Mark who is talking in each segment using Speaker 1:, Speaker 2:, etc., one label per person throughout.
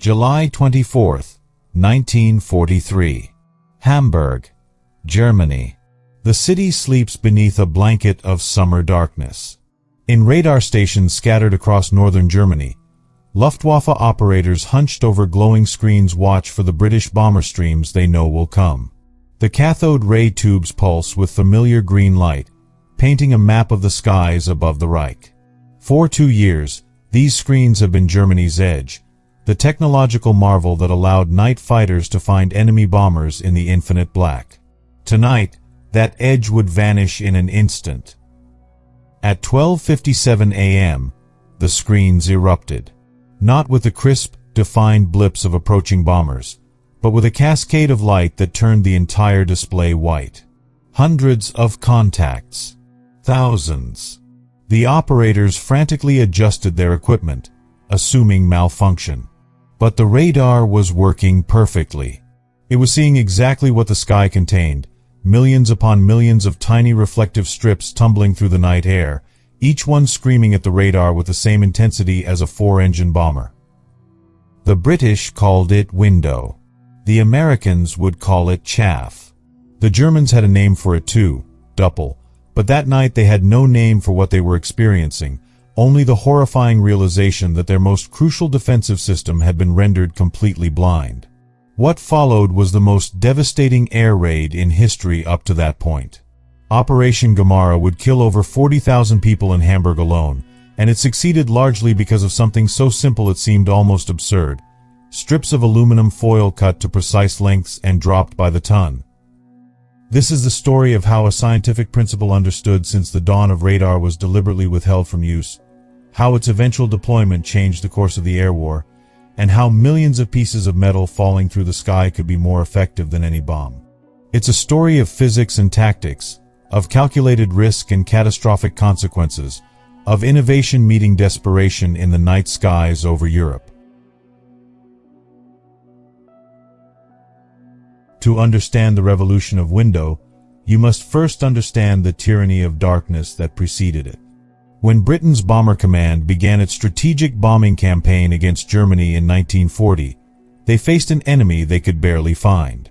Speaker 1: July 24, 1943. Hamburg, Germany. The city sleeps beneath a blanket of summer darkness. In radar stations scattered across northern Germany, Luftwaffe operators hunched over glowing screens watch for the British bomber streams they know will come. The cathode ray tubes pulse with familiar green light, painting a map of the skies above the Reich. For 2 years, these screens have been Germany's edge, the technological marvel that allowed night fighters to find enemy bombers in the infinite black. Tonight, that edge would vanish in an instant. At 12:57 a.m., the screens erupted. Not with the crisp, defined blips of approaching bombers, but with a cascade of light that turned the entire display white. Hundreds of contacts. Thousands. The operators frantically adjusted their equipment, assuming malfunction. But the radar was working perfectly. It was seeing exactly what the sky contained, millions upon millions of tiny reflective strips tumbling through the night air, each one screaming at the radar with the same intensity as a 4-engine bomber. The British called it window. The Americans would call it chaff. The Germans had a name for it too, Doppel, but that night they had no name for what they were experiencing, only the horrifying realization that their most crucial defensive system had been rendered completely blind. What followed was the most devastating air raid in history up to that point. Operation Gemara would kill over 40,000 people in Hamburg alone, and it succeeded largely because of something so simple it seemed almost absurd: strips of aluminum foil cut to precise lengths and dropped by the ton. This is the story of how a scientific principle understood since the dawn of radar was deliberately withheld from use, how its eventual deployment changed the course of the air war, and how millions of pieces of metal falling through the sky could be more effective than any bomb. It's a story of physics and tactics, of calculated risk and catastrophic consequences, of innovation meeting desperation in the night skies over Europe. To understand the revolution of window, you must first understand the tyranny of darkness that preceded it. When Britain's Bomber Command began its strategic bombing campaign against Germany in 1940, they faced an enemy they could barely find.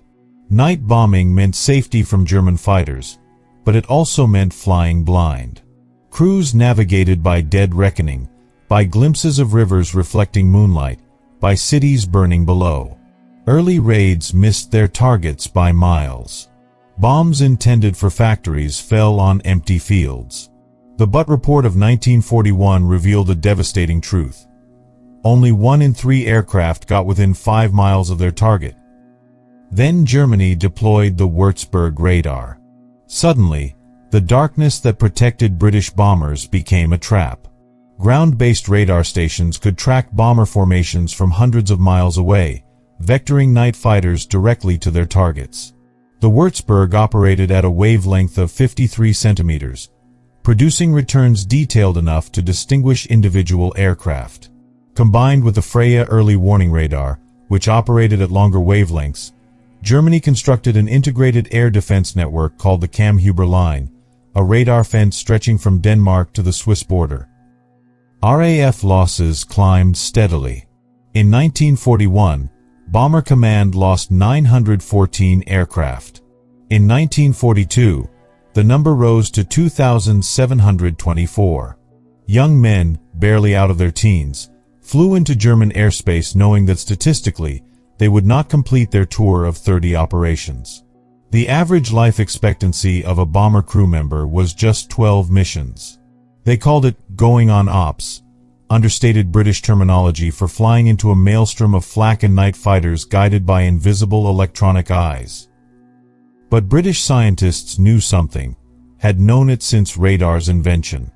Speaker 1: Night bombing meant safety from German fighters, but it also meant flying blind. Crews navigated by dead reckoning, by glimpses of rivers reflecting moonlight, by cities burning below. Early raids missed their targets by miles. Bombs intended for factories fell on empty fields. The Butt Report of 1941 revealed a devastating truth. Only 1 in 3 aircraft got within 5 miles of their target. Then Germany deployed the Würzburg radar. Suddenly, the darkness that protected British bombers became a trap. Ground-based radar stations could track bomber formations from hundreds of miles away, vectoring night fighters directly to their targets. The Würzburg operated at a wavelength of 53 centimeters, producing returns detailed enough to distinguish individual aircraft. Combined with the Freya early warning radar, which operated at longer wavelengths, Germany constructed an integrated air defense network called the Kammhuber Line, a radar fence stretching from Denmark to the Swiss border. RAF losses climbed steadily. In 1941, Bomber Command lost 914 aircraft. In 1942, the number rose to 2,724. Young men, barely out of their teens, flew into German airspace knowing that statistically, they would not complete their tour of 30 operations. The average life expectancy of a bomber crew member was just 12 missions. They called it going on ops, understated British terminology for flying into a maelstrom of flak and night fighters guided by invisible electronic eyes. But British scientists knew something, had known it since radar's invention.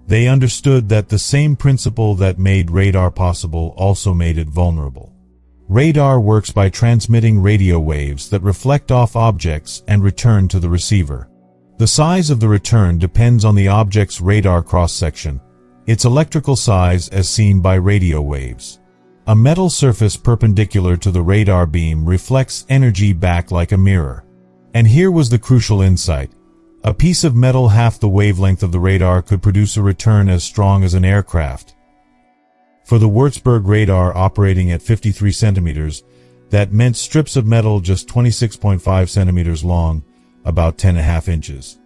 Speaker 1: They understood that the same principle that made radar possible also made it vulnerable. Radar works by transmitting radio waves that reflect off objects and return to the receiver. The size of the return depends on the object's radar cross-section, its electrical size as seen by radio waves. A metal surface perpendicular to the radar beam reflects energy back like a mirror. And here was the crucial insight. A piece of metal half the wavelength of the radar could produce a return as strong as an aircraft. For the Würzburg radar operating at 53 centimeters, that meant strips of metal just 26.5 centimeters long, about 10.5 inches.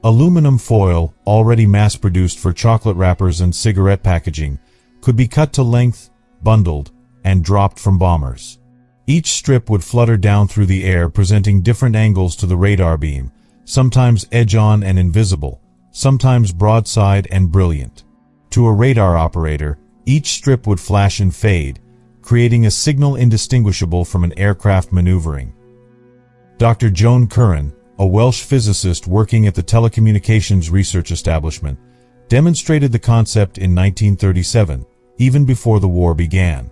Speaker 1: Aluminum foil, already mass-produced for chocolate wrappers and cigarette packaging, could be cut to length, bundled, and dropped from bombers. Each strip would flutter down through the air, presenting different angles to the radar beam, sometimes edge-on and invisible, sometimes broadside and brilliant. To a radar operator, each strip would flash and fade, creating a signal indistinguishable from an aircraft maneuvering. Dr. Joan Curran, a Welsh physicist working at the Telecommunications Research Establishment, demonstrated the concept in 1937, even before the war began.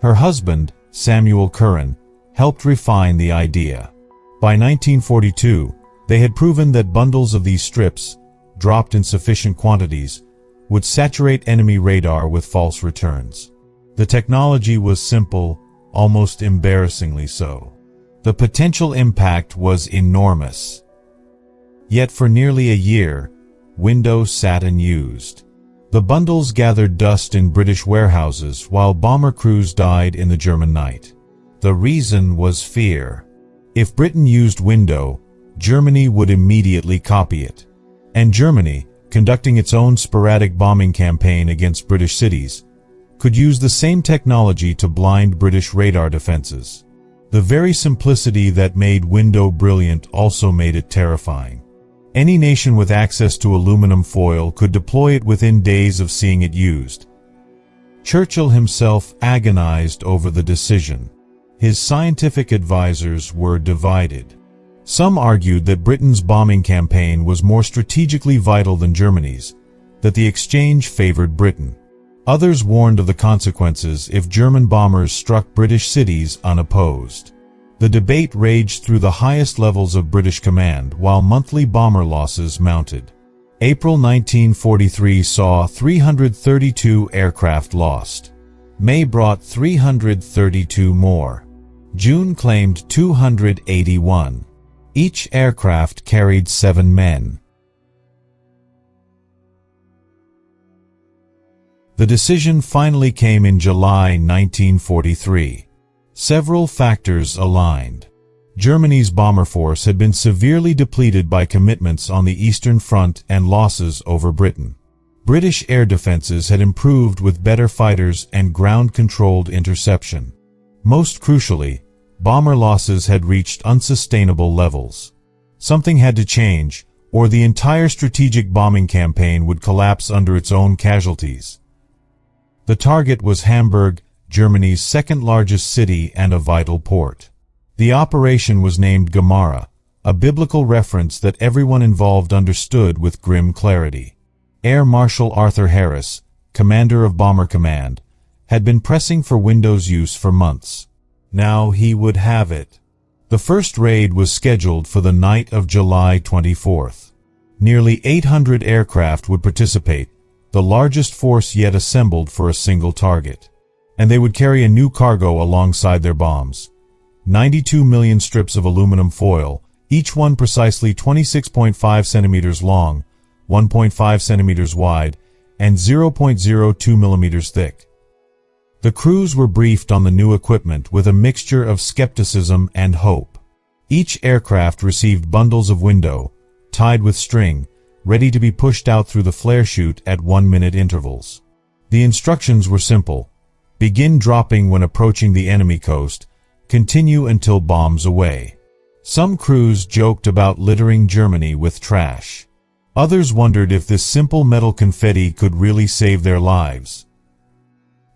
Speaker 1: Her husband, Samuel Curran, helped refine the idea. By 1942, they had proven that bundles of these strips, dropped in sufficient quantities, would saturate enemy radar with false returns. The technology was simple, almost embarrassingly so. The potential impact was enormous. Yet for nearly a year, Window sat unused. The bundles gathered dust in British warehouses while bomber crews died in the German night. The reason was fear. If Britain used Window, Germany would immediately copy it. And Germany, conducting its own sporadic bombing campaign against British cities, could use the same technology to blind British radar defenses. The very simplicity that made Window brilliant also made it terrifying. Any nation with access to aluminum foil could deploy it within days of seeing it used. Churchill himself agonized over the decision. His scientific advisors were divided. Some argued that Britain's bombing campaign was more strategically vital than Germany's, that the exchange favored Britain. Others warned of the consequences if German bombers struck British cities unopposed. The debate raged through the highest levels of British command while monthly bomber losses mounted. April 1943 saw 332 aircraft lost. May brought 332 more. June claimed 281. Each aircraft carried 7 men. The decision finally came in July 1943. Several factors aligned. Germany's bomber force had been severely depleted by commitments on the Eastern Front and losses over Britain. British air defenses had improved with better fighters and ground-controlled interception. Most crucially, bomber losses had reached unsustainable levels. Something had to change, or the entire strategic bombing campaign would collapse under its own casualties. The target was Hamburg, Germany's second-largest city and a vital port. The operation was named Gemara, a biblical reference that everyone involved understood with grim clarity. Air Marshal Arthur Harris, commander of Bomber Command, had been pressing for Window's use for months. Now he would have it. The first raid was scheduled for the night of July 24th. Nearly 800 aircraft would participate, the largest force yet assembled for a single target. And they would carry a new cargo alongside their bombs. 92 million strips of aluminum foil, each one precisely 26.5 centimeters long, 1.5 centimeters wide, and 0.02 millimeters thick. The crews were briefed on the new equipment with a mixture of skepticism and hope. Each aircraft received bundles of Window, tied with string, ready to be pushed out through the flare chute at 1-minute intervals. The instructions were simple. Begin dropping when approaching the enemy coast, continue until bombs away. Some crews joked about littering Germany with trash. Others wondered if this simple metal confetti could really save their lives.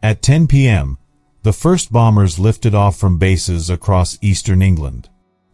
Speaker 1: At 10 p.m., the first bombers lifted off from bases across eastern England.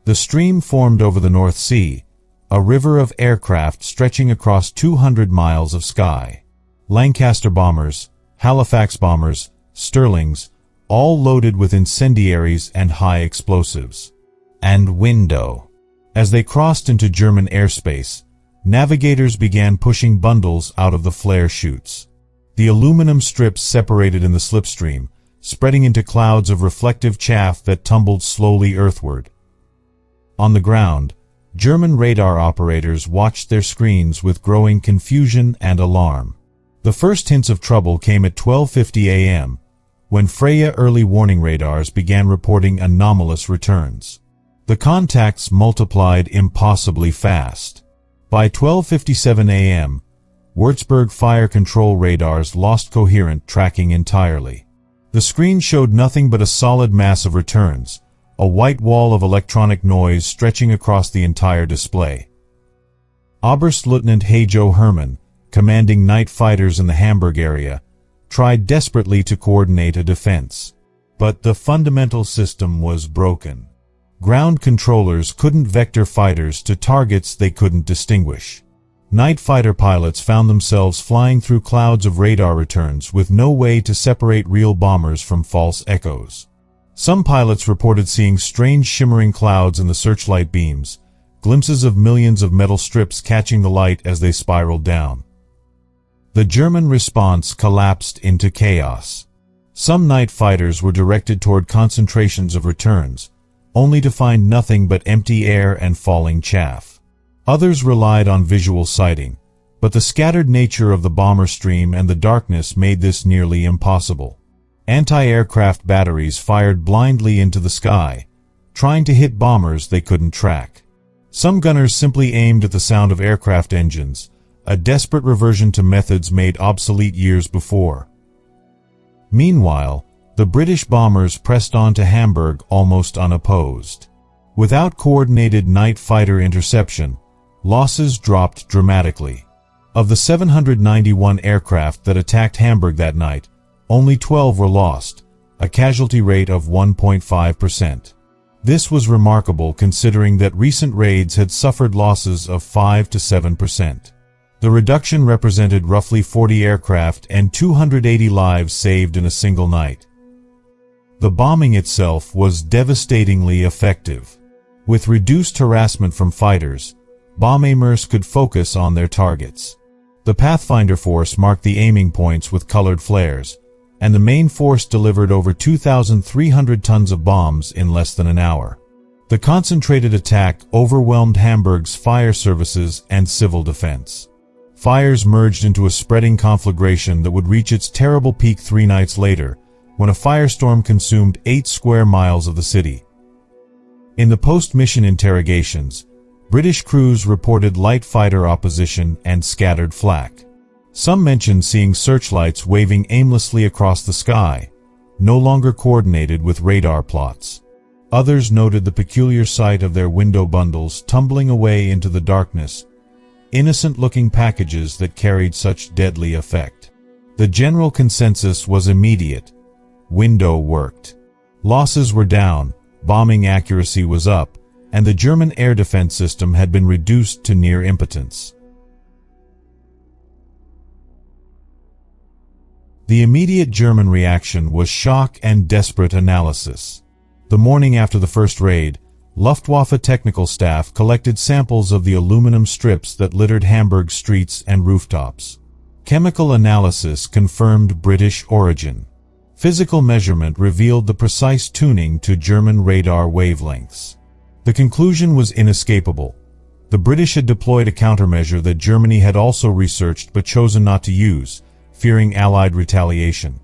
Speaker 1: The stream formed over the North Sea, a river of aircraft stretching across 200 miles of sky. Lancaster bombers, Halifax bombers, Stirlings, all loaded with incendiaries and high explosives. And Window. As they crossed into German airspace, navigators began pushing bundles out of the flare chutes. The aluminum strips separated in the slipstream, spreading into clouds of reflective chaff that tumbled slowly earthward. On the ground, German radar operators watched their screens with growing confusion and alarm. The first hints of trouble came at 12:50 a.m., when Freya early warning radars began reporting anomalous returns. The contacts multiplied impossibly fast. By 12:57 a.m., Würzburg fire control radars lost coherent tracking entirely. The screen showed nothing but a solid mass of returns, a white wall of electronic noise stretching across the entire display. Oberstleutnant Hajo Hermann, commanding night fighters in the Hamburg area, tried desperately to coordinate a defense. But the fundamental system was broken. Ground controllers couldn't vector fighters to targets they couldn't distinguish. Night fighter pilots found themselves flying through clouds of radar returns with no way to separate real bombers from false echoes. Some pilots reported seeing strange shimmering clouds in the searchlight beams, glimpses of millions of metal strips catching the light as they spiraled down. The German response collapsed into chaos. Some night fighters were directed toward concentrations of returns, only to find nothing but empty air and falling chaff. Others relied on visual sighting, but the scattered nature of the bomber stream and the darkness made this nearly impossible. Anti-aircraft batteries fired blindly into the sky, trying to hit bombers they couldn't track. Some gunners simply aimed at the sound of aircraft engines, a desperate reversion to methods made obsolete years before. Meanwhile, the British bombers pressed on to Hamburg almost unopposed. Without coordinated night fighter interception, losses dropped dramatically. Of the 791 aircraft that attacked Hamburg that night, only 12 were lost, a casualty rate of 1.5%. This was remarkable considering that recent raids had suffered losses of 5 to 7%. The reduction represented roughly 40 aircraft and 280 lives saved in a single night. The bombing itself was devastatingly effective. With reduced harassment from fighters, bomb aimers could focus on their targets. The Pathfinder force marked the aiming points with colored flares, and the main force delivered over 2,300 tons of bombs in less than an hour. The concentrated attack overwhelmed Hamburg's fire services and civil defense. Fires merged into a spreading conflagration that would reach its terrible peak 3 nights later, when a firestorm consumed 8 square miles of the city. In the post-mission interrogations, British crews reported light fighter opposition and scattered flak. Some mentioned seeing searchlights waving aimlessly across the sky, no longer coordinated with radar plots. Others noted the peculiar sight of their window bundles tumbling away into the darkness, innocent-looking packages that carried such deadly effect. The general consensus was immediate. Window worked. Losses were down, bombing accuracy was up, and the German air defense system had been reduced to near impotence. The immediate German reaction was shock and desperate analysis. The morning after the first raid, Luftwaffe technical staff collected samples of the aluminum strips that littered Hamburg's streets and rooftops. Chemical analysis confirmed British origin. Physical measurement revealed the precise tuning to German radar wavelengths. The conclusion was inescapable. The British had deployed a countermeasure that Germany had also researched but chosen not to use, fearing Allied retaliation.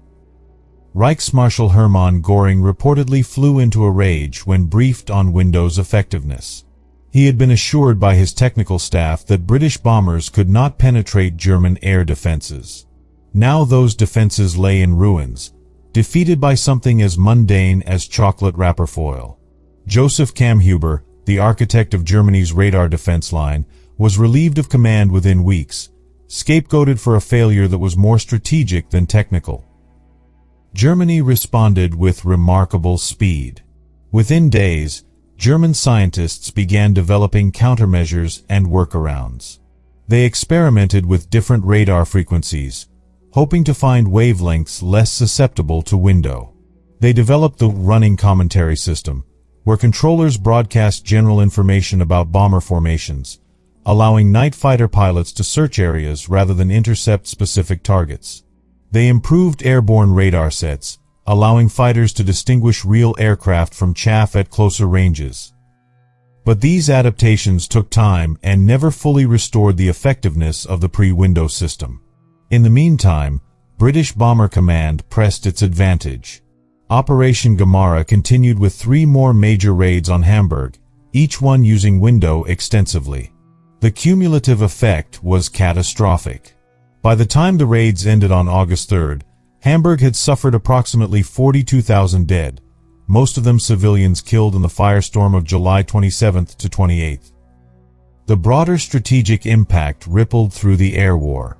Speaker 1: Reichsmarschall Hermann Göring reportedly flew into a rage when briefed on Window's effectiveness. He had been assured by his technical staff that British bombers could not penetrate German air defenses. Now those defenses lay in ruins, defeated by something as mundane as chocolate wrapper foil. Joseph Kamhuber, the architect of Germany's radar defense line, was relieved of command within weeks, scapegoated for a failure that was more strategic than technical. Germany responded with remarkable speed. Within days, German scientists began developing countermeasures and workarounds. They experimented with different radar frequencies, hoping to find wavelengths less susceptible to window. They developed the running commentary system, where controllers broadcast general information about bomber formations, allowing night fighter pilots to search areas rather than intercept specific targets. They improved airborne radar sets, allowing fighters to distinguish real aircraft from chaff at closer ranges. But these adaptations took time and never fully restored the effectiveness of the pre-window system. In the meantime, British Bomber Command pressed its advantage. Operation Gemara continued with 3 more major raids on Hamburg, each one using window extensively. The cumulative effect was catastrophic. By the time the raids ended on August 3rd, Hamburg had suffered approximately 42,000 dead, most of them civilians killed in the firestorm of July 27th to 28th. The broader strategic impact rippled through the air war.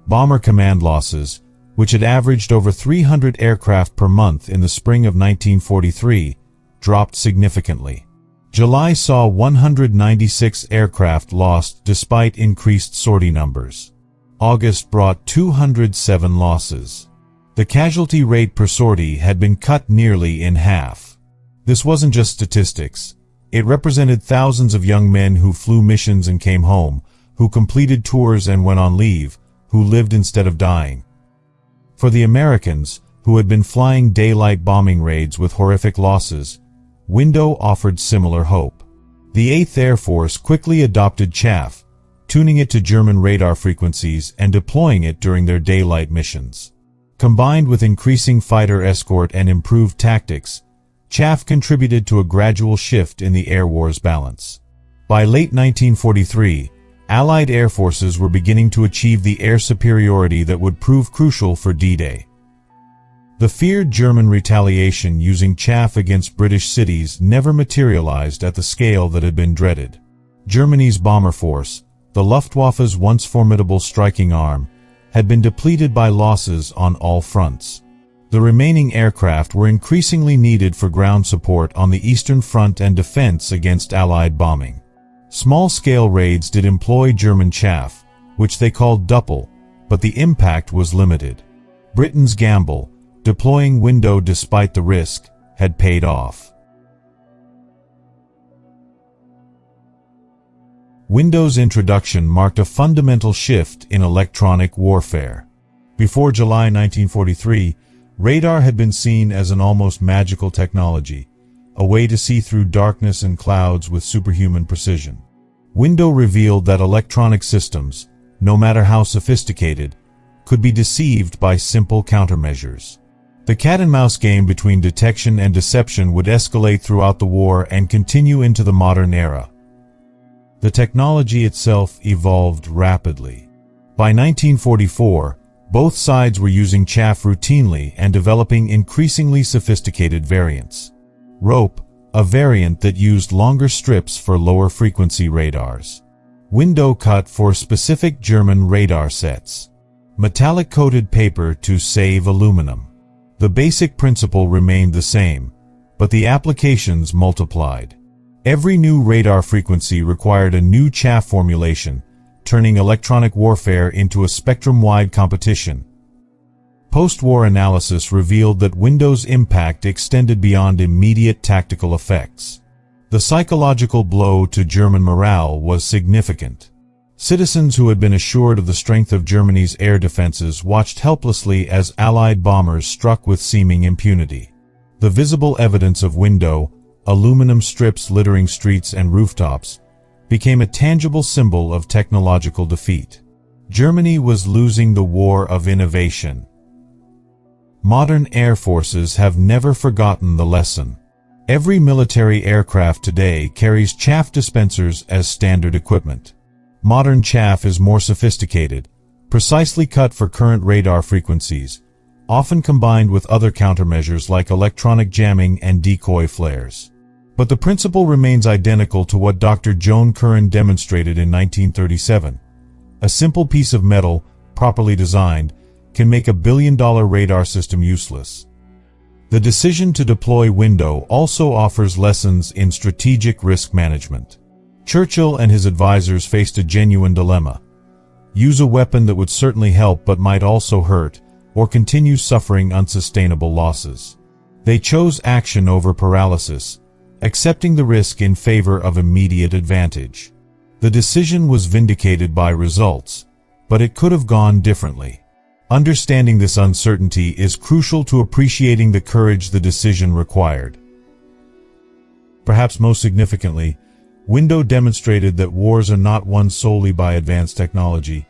Speaker 1: Bomber command losses, which had averaged over 300 aircraft per month in the spring of 1943, dropped significantly. July saw 196 aircraft lost despite increased sortie numbers. August brought 207 losses. The casualty rate per sortie had been cut nearly in half. This wasn't just statistics. It represented thousands of young men who flew missions and came home, who completed tours and went on leave, who lived instead of dying. For the Americans, who had been flying daylight bombing raids with horrific losses, Window offered similar hope. The 8th Air Force quickly adopted Chaff, tuning it to German radar frequencies and deploying it during their daylight missions. Combined with increasing fighter escort and improved tactics, Chaff contributed to a gradual shift in the air war's balance. By late 1943, Allied air forces were beginning to achieve the air superiority that would prove crucial for D-Day. The feared German retaliation using Chaff against British cities never materialized at the scale that had been dreaded. Germany's bomber force, the Luftwaffe's once formidable striking arm, had been depleted by losses on all fronts. The remaining aircraft were increasingly needed for ground support on the Eastern Front and defense against Allied bombing. Small-scale raids did employ German Chaff, which they called Doppel, but the impact was limited. Britain's gamble, deploying Window despite the risk, had paid off. Window's introduction marked a fundamental shift in electronic warfare. Before July 1943, radar had been seen as an almost magical technology, a way to see through darkness and clouds with superhuman precision. Window revealed that electronic systems, no matter how sophisticated, could be deceived by simple countermeasures. The cat-and-mouse game between detection and deception would escalate throughout the war and continue into the modern era. The technology itself evolved rapidly. By 1944, both sides were using Chaff routinely and developing increasingly sophisticated variants. Rope, a variant that used longer strips for lower-frequency radars. Window cut for specific German radar sets. Metallic-coated paper to save aluminum. The basic principle remained the same, but the applications multiplied. Every new radar frequency required a new Chaff formulation, turning electronic warfare into a spectrum-wide competition. Post-war analysis revealed that Window's impact extended beyond immediate tactical effects. The psychological blow to German morale was significant. Citizens who had been assured of the strength of Germany's air defenses watched helplessly as Allied bombers struck with seeming impunity. The visible evidence of Window, aluminum strips littering streets and rooftops, became a tangible symbol of technological defeat. Germany was losing the war of innovation. Modern air forces have never forgotten the lesson. Every military aircraft today carries chaff dispensers as standard equipment. Modern chaff is more sophisticated, precisely cut for current radar frequencies, often combined with other countermeasures like electronic jamming and decoy flares. But the principle remains identical to what Dr. Joan Curran demonstrated in 1937. A simple piece of metal, properly designed, can make a billion-dollar radar system useless. The decision to deploy Window also offers lessons in strategic risk management. Churchill and his advisors faced a genuine dilemma. Use a weapon that would certainly help but might also hurt, or continue suffering unsustainable losses. They chose action over paralysis, accepting the risk in favor of immediate advantage. The decision was vindicated by results, but it could have gone differently. Understanding this uncertainty is crucial to appreciating the courage the decision required. Perhaps most significantly, Window demonstrated that wars are not won solely by advanced technology,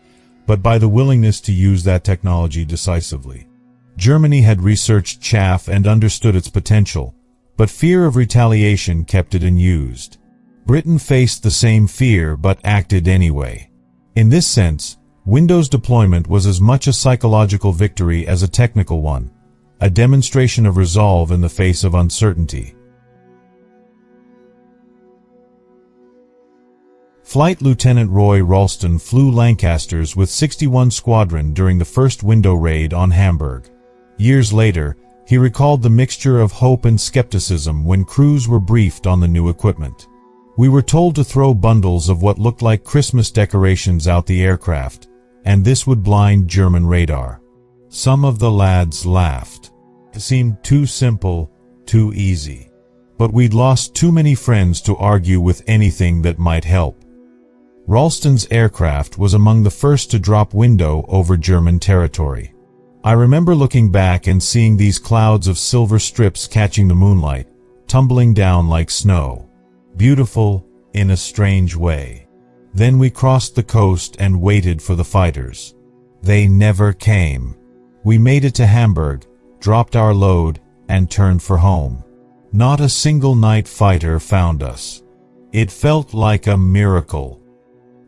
Speaker 1: but by the willingness to use that technology decisively. Germany had researched chaff and understood its potential, but fear of retaliation kept it unused. Britain faced the same fear but acted anyway. In this sense, Windows deployment was as much a psychological victory as a technical one, a demonstration of resolve in the face of uncertainty. Flight Lieutenant Roy Ralston flew Lancasters with 61 Squadron during the first window raid on Hamburg. Years later, he recalled the mixture of hope and skepticism when crews were briefed on the new equipment. We were told to throw bundles of what looked like Christmas decorations out the aircraft, and this would blind German radar. Some of the lads laughed. It seemed too simple, too easy. But we'd lost too many friends to argue with anything that might help. Ralston's aircraft was among the first to drop window over German territory. I remember looking back and seeing these clouds of silver strips catching the moonlight, tumbling down like snow. Beautiful in a strange way. Then we crossed the coast and waited for the fighters. They never came. We made it to Hamburg, dropped our load, and turned for home. Not a single night fighter found us. It felt like a miracle.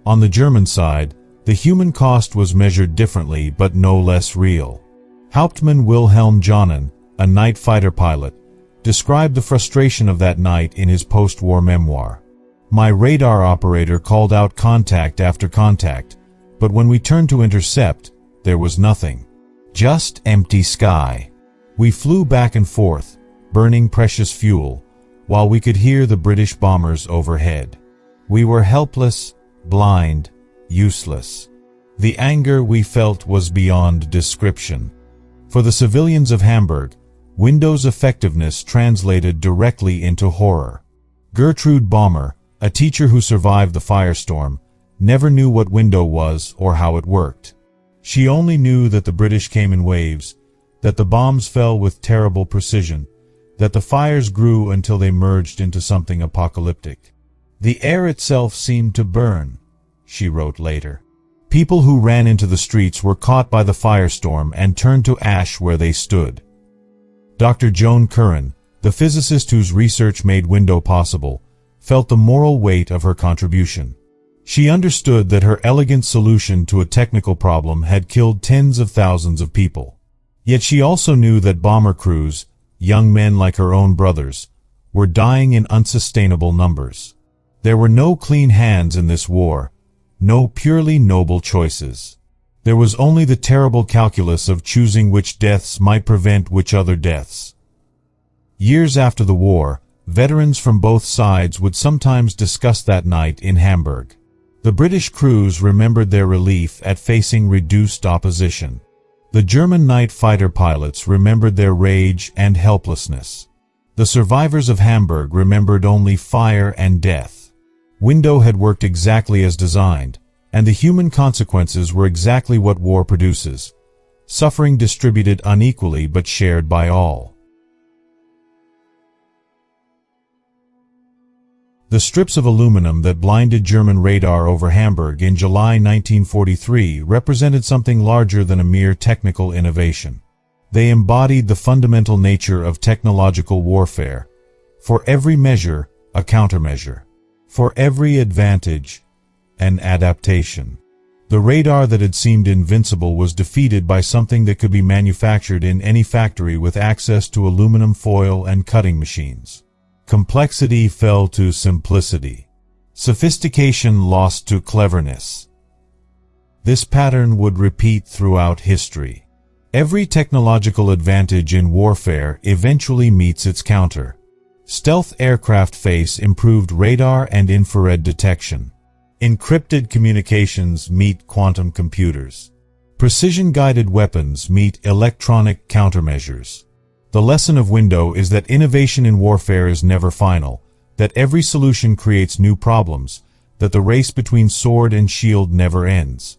Speaker 1: On the German side, the human cost was measured differently but no less real. Hauptmann Wilhelm Jonen, a night fighter pilot, described the frustration of that night in his post-war memoir. My radar operator called out contact after contact, but when we turned to intercept, there was nothing. Just empty sky. We flew back and forth, burning precious fuel, while we could hear the British bombers overhead. We were helpless, blind, useless. The anger we felt was beyond description. For the civilians of Hamburg, Windows' effectiveness translated directly into horror. Gertrude Bommer, a teacher who survived the firestorm, never knew what window was or how it worked. She only knew that the British came in waves, that the bombs fell with terrible precision, that the fires grew until they merged into something apocalyptic. The air itself seemed to burn, she wrote later. People who ran into the streets were caught by the firestorm and turned to ash where they stood. Dr. Joan Curran, the physicist whose research made window possible, felt the moral weight of her contribution. She understood that her elegant solution to a technical problem had killed tens of thousands of people. Yet she also knew that bomber crews, young men like her own brothers, were dying in unsustainable numbers. There were no clean hands in this war, no purely noble choices. There was only the terrible calculus of choosing which deaths might prevent which other deaths. Years after the war, veterans from both sides would sometimes discuss that night in Hamburg. The British crews remembered their relief at facing reduced opposition. The German night fighter pilots remembered their rage and helplessness. The survivors of Hamburg remembered only fire and death. Window had worked exactly as designed, and the human consequences were exactly what war produces, suffering distributed unequally but shared by all. The strips of aluminum that blinded German radar over Hamburg in July 1943 represented something larger than a mere technical innovation. They embodied the fundamental nature of technological warfare. For every measure, a countermeasure. For every advantage, an adaptation. The radar that had seemed invincible was defeated by something that could be manufactured in any factory with access to aluminum foil and cutting machines. Complexity fell to simplicity. Sophistication lost to cleverness. This pattern would repeat throughout history. Every technological advantage in warfare eventually meets its counter. Stealth aircraft face improved radar and infrared detection. Encrypted communications meet quantum computers. Precision-guided weapons meet electronic countermeasures. The lesson of Window is that innovation in warfare is never final, that every solution creates new problems, that the race between sword and shield never ends.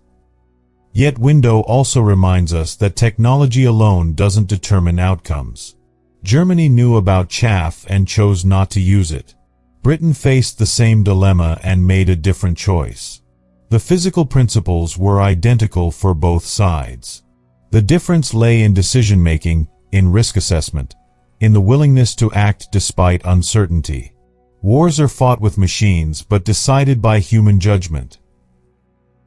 Speaker 1: Yet Window also reminds us that technology alone doesn't determine outcomes. Germany knew about chaff and chose not to use it. Britain faced the same dilemma and made a different choice. The physical principles were identical for both sides. The difference lay in decision-making, in risk assessment, in the willingness to act despite uncertainty. Wars are fought with machines but decided by human judgment.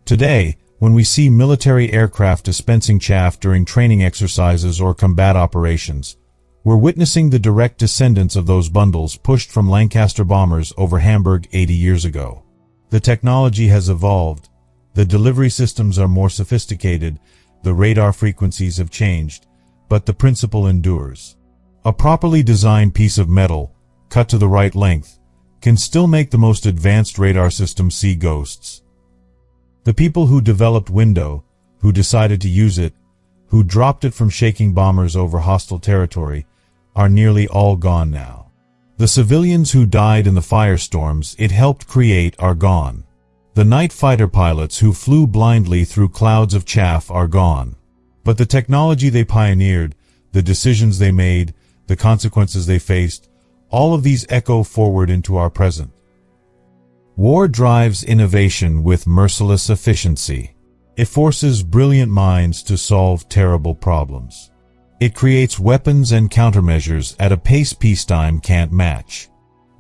Speaker 1: Today, when we see military aircraft dispensing chaff during training exercises or combat operations, we're witnessing the direct descendants of those bundles pushed from Lancaster bombers over Hamburg 80 years ago. The technology has evolved, the delivery systems are more sophisticated, the radar frequencies have changed, but the principle endures. A properly designed piece of metal, cut to the right length, can still make the most advanced radar system see ghosts. The people who developed Window, who decided to use it, who dropped it from shaking bombers over hostile territory, are nearly all gone now. The civilians who died in the firestorms it helped create are gone. The night fighter pilots who flew blindly through clouds of chaff are gone. But the technology they pioneered, the decisions they made, the consequences they faced, all of these echo forward into our present. War drives innovation with merciless efficiency. It forces brilliant minds to solve terrible problems. It creates weapons and countermeasures at a pace peacetime can't match.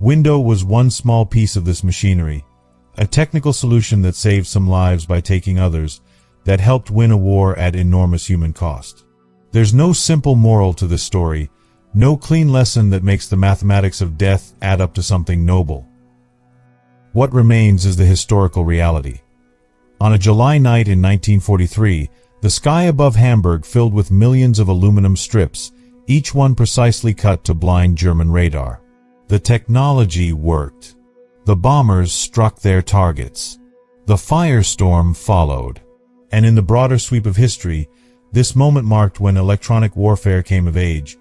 Speaker 1: Window was one small piece of this machinery, a technical solution that saved some lives by taking others, that helped win a war at enormous human cost. There's no simple moral to this story, no clean lesson that makes the mathematics of death add up to something noble. What remains is the historical reality. On a July night in 1943, the sky above Hamburg filled with millions of aluminum strips, each one precisely cut to blind German radar. The technology worked. The bombers struck their targets. The firestorm followed. And in the broader sweep of history, this moment marked when electronic warfare came of age,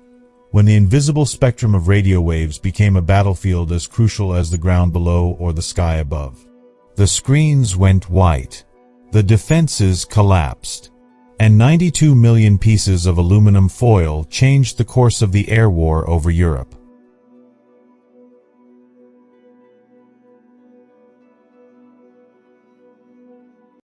Speaker 1: when the invisible spectrum of radio waves became a battlefield as crucial as the ground below or the sky above. The screens went white. The defenses collapsed. And 92 million pieces of aluminum foil changed the course of the air war over Europe.